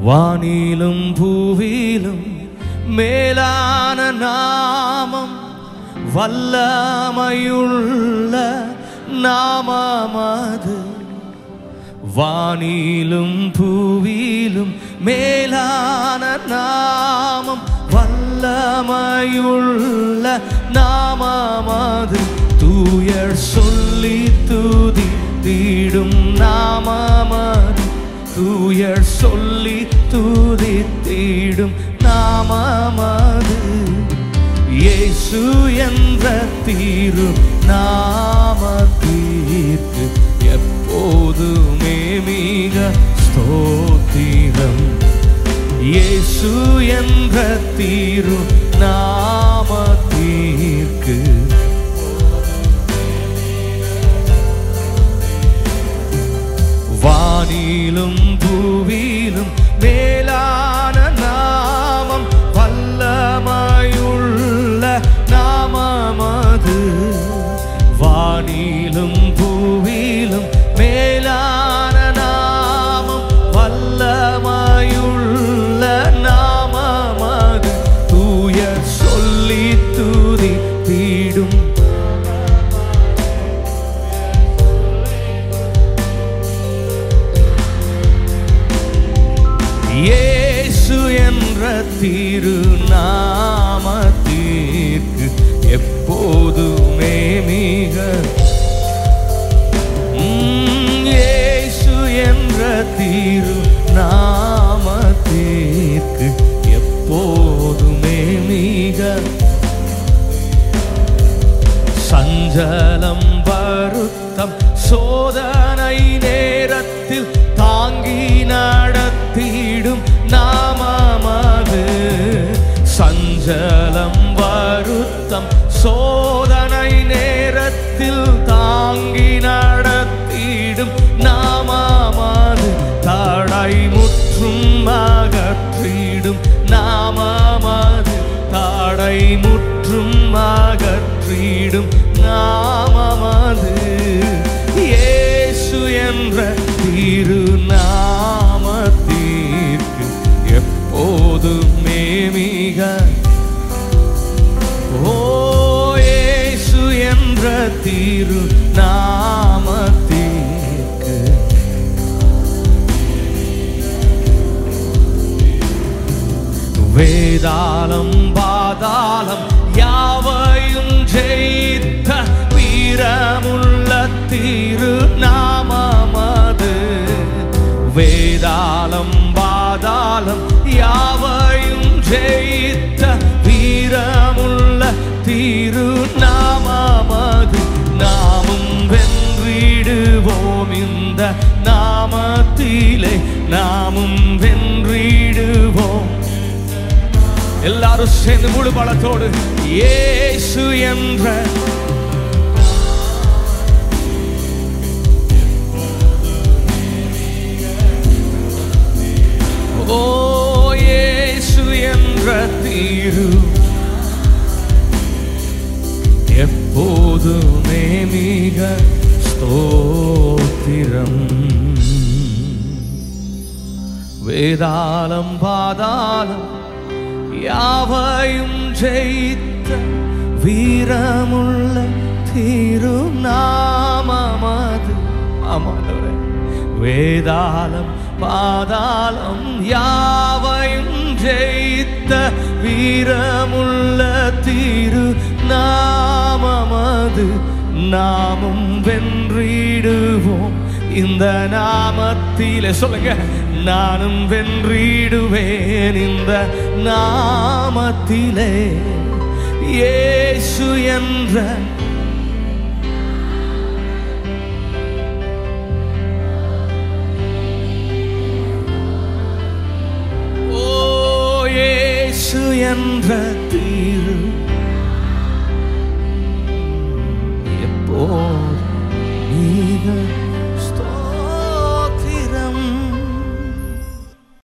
வானிலும் பூவிலும் மேலான நாமம், வல்லமையுள்ள நாமமது. வானிலும் பூவிலும் மேலான நாமம், வல்லமையுள்ள நாமமது. தூயர் சொல்லி துதித்திடும் நாமமது. தூயர் சொல்லி துதித்திடும் நாமமது. இயேசு என்ற தீரு நாமத்திற்கு எப்போதுமே மிக ஸ்தோத்திரம். இயேசு என்ற தீரு நாமத்திற்கு வானிலும் பூவிலும் மேலான நாமம், வல்லமையுள்ள நாமமது. வானிலும் பூவிலும் மேலான நாமம், வல்லமையுள்ள நாமமது. தூய சொல்லி துதித்திடும் இயேசு என்ற திருநாமத்திற்கு எப்போதுமே மிக இயேசு என்ற திருநாமத்திற்கு எப்போதுமே மிக சஞ்சலம் வருத்தம் சோதனை நேரத்தில் தாங்கி நடத்திடும் நாமமது. சஞ்சலம் வருத்தம் சோதனை நேரத்தில் தாங்கி நடத்திடும் நாமமது. தடை முற்றும் அகற்றிடும் நாமமது. தடை முற்றும் அகற்றிடும் நாமமது. இயேசு என்ற திருநாமத்திற்கு எப்போதுமே மிக இயேசு என்ற திருநாமத்திற்கு வேதாளம் பாதாளம் யாவையும் ஜெயித்த வீரமுள்ள திருநாமமது. வேதாளம் பாதாளம் யாவையும் ஜெயித்த வீரமுள்ள திருநாமமது. நாமும் வென்றிடுவோம் இந்த நாமத்திலே, நாமும் வென்றிடுவோம். எல்லாரும் சேர்ந்து முழு பலத்தோடு இயேசு என்ற இயேசு என்ற தீரு எப்போதுமே மிக ஸ்தோத்திரம். வேதாளம் பாதாளம் யாவையும் ஜெயித்த வீரமுள்ள திருநாமமது. ஆமாண்டவரே, வேதாளம் பாதாளம் யாவையும் ஜெயித்த வீரமுள்ள திருநாமமது. நாமும் வென்றிடுவோம் இந்த நாமத்திலே. சொல்லுங்க, நானும் வென்றிடுவேன் இந்த நாமத்திலே. இயேசு என்ற இயேசு என்ற தீரு